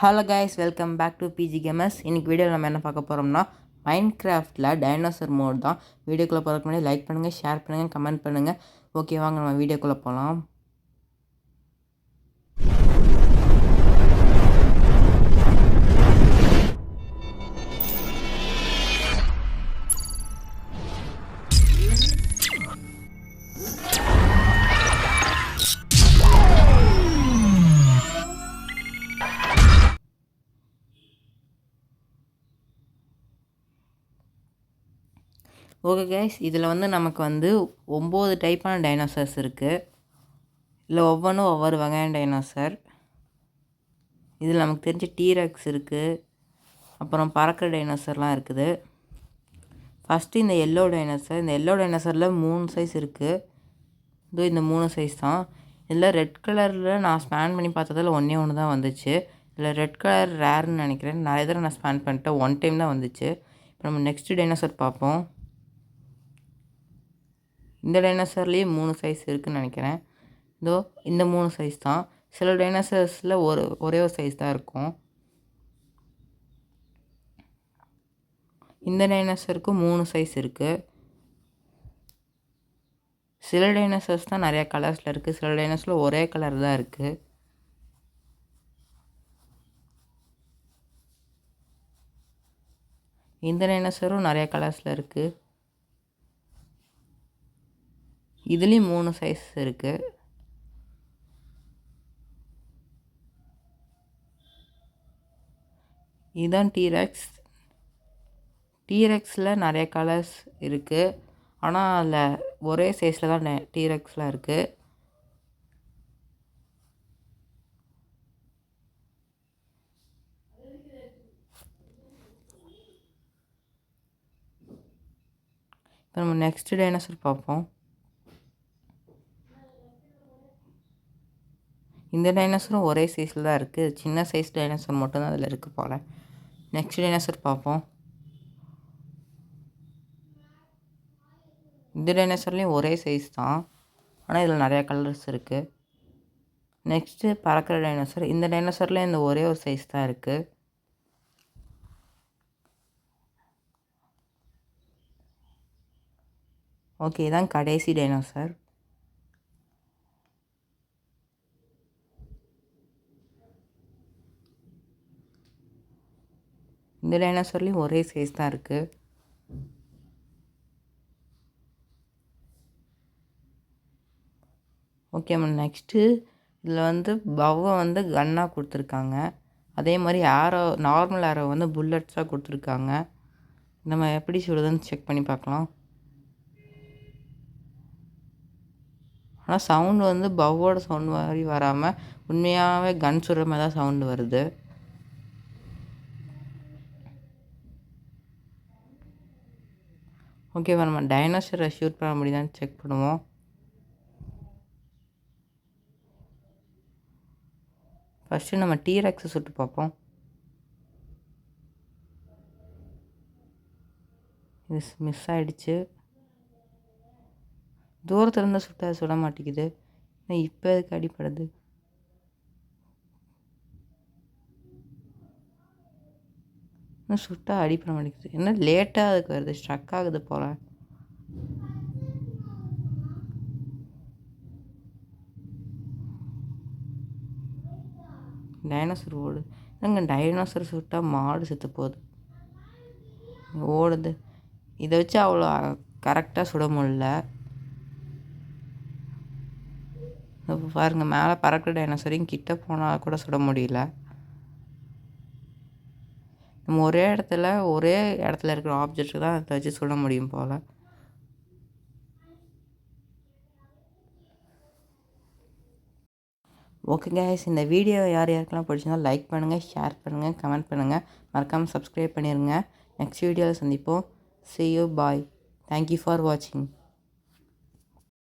Hello guys, welcome back to PG Gamers. இன்றைக்கி வீடியோவில் நம்ம என்ன பார்க்க போகிறோம்னா மைன்கிராஃப்டில் டைனோசர் மோட் தான். வீடியோக்குள்ளே போகிறதுக்கு முன்னாடி லைக் பண்ணுங்கள், ஷேர் பண்ணுங்கள், கமெண்ட் பண்ணுங்கள். ஓகே, வாங்க நம்ம வீடியோக்குள்ளே போகலாம். ஓகே கைஸ், இதில் நமக்கு 9 டைப்பான டைனோசர்ஸ் இருக்குது. இல்லை ஒவ்வொன்றும் ஒவ்வொரு வகையான டைனோசர். இதில் நமக்கு தெரிஞ்ச டீரெக்ஸ் இருக்குது, அப்புறம் பறக்கிற டைனோசர்லாம் இருக்குது. ஃபஸ்ட்டு இந்த எல்லோ டைனோசர். இந்த எல்லோ டைனோசரில் 3 சைஸ் இருக்குது. இந்த 3 சைஸ் தான். இதில் ரெட் கலரில் நான் ஸ்பேன் பண்ணி பார்த்ததில் ஒன்று தான் வந்துச்சு. இதில் ரெட் கலர் ரேர்னு நினைக்கிறேன். நிறைய தடவை நான் ஸ்பேன் பண்ணிட்டேன், 1 டைம் தான் வந்துச்சு. இப்போ நம்ம நெக்ஸ்ட்டு டைனோசர் பார்ப்போம். இந்த டைனோசர்லேயே 3 சைஸ் இருக்குதுன்னு நினைக்கிறேன். இந்த 3 சைஸ் தான். சில டைனோசர்ஸில் ஒரே ஒரு சைஸ் தான் இருக்கும். இந்த டைனோசருக்கும் 3 சைஸ் இருக்குது. சில டைனோசர்ஸ் தான் நிறையா கலர்ஸில் இருக்குது. சில டைனோசரில் ஒரே கலர் தான் இருக்குது. இந்த டைனோசரும் நிறையா கலர்ஸில் இருக்குது. இதுலேயும் 3 சைஸ் இருக்குது. இதுதான் டீரெக்ஸ். டீரெக்ஸில் நிறைய கலர்ஸ் இருக்குது, ஆனால் அதில் ஒரே சைஸில் தான் டீரெக்ஸ்லாம் இருக்குது. இப்போ நம்ம நெக்ஸ்ட் டைனோசர் பார்ப்போம். இந்த டைனோசரும் ஒரே சைஸில் தான் இருக்குது. சின்ன சைஸ் டைனோசர் மட்டும்தான் அதில் இருக்குது போல். நெக்ஸ்ட் டைனோசர் பார்ப்போம். இந்த டைனோசர்லேயும் ஒரே சைஸ் தான், ஆனால் இதில் நிறையா கலர்ஸ் இருக்குது. நெக்ஸ்ட்டு பறக்கிற டைனோசர். இந்த டைனோசர்லேயும் இந்த ஒரே ஒரு சைஸ் தான் இருக்குது. ஓகே, இதான் கடைசி டைனோசர். இந்த டைனோசர்லேயும் ஒரே சைஸ் தான் இருக்குது. ஓகே, நெக்ஸ்ட்டு இதில் பவ்வை கன்னாக கொடுத்துருக்காங்க. அதே மாதிரி ஆரோ, நார்மல் ஆரோ புல்லட்ஸாக கொடுத்துருக்காங்க. நம்ம எப்படி சுடுதுன்னு செக் பண்ணி பார்க்கலாம். ஆனால் சவுண்டு பவ்வோட சவுண்ட் மாதிரி வராமல் உண்மையாகவே கன் சுடுற மாதிரி தான் சவுண்டு வருது. ஓகேவா, நம்ம டைனோசரை ஷூட் பண்ண முடியுதான்னு செக் பண்ணுவோம். ஃபஸ்ட்டு நம்ம டீரெக்ஸை சுட்டு பார்ப்போம். இது மிஸ் ஆகிடுச்சு. தூரத்தில் இருந்தால் சுட மாட்டேங்குது. இப்போ எதுக்கு அடிப்படுது? இன்னும் சுட்டால் அடிப்பட மாட்டேங்குது. என்ன லேட்டாக அதுக்கு வருது, ஸ்ட்ரக் ஆகுது போல். டைனோசர் ஓடுது. டைனோசர் சுட்டால் மாடு செத்து போகுது, ஓடுது. இதை வச்சு அவ்வளோ கரெக்டாக சுட முடியல. இப்போ பாருங்கள், மேலே பறக்கிற டைனோசரையும் கிட்ட போனால் கூட சுட முடியல. நம்ம ஒரே இடத்துல இருக்கிற ஆப்ஜெக்ட் தான் அதை வச்சு சுட முடியும் போல். ஓகே கைஸ், இந்த வீடியோ யாருக்கெல்லாம் பிடிச்சிருந்தா லைக் பண்ணுங்கள், ஷேர் பண்ணுங்கள், கமெண்ட் பண்ணுங்கள். மறக்காமல் சப்ஸ்கிரைப் பண்ணிடுங்க. நெக்ஸ்ட் வீடியோவில் சந்திப்போம். See you, bye. Thank you for watching.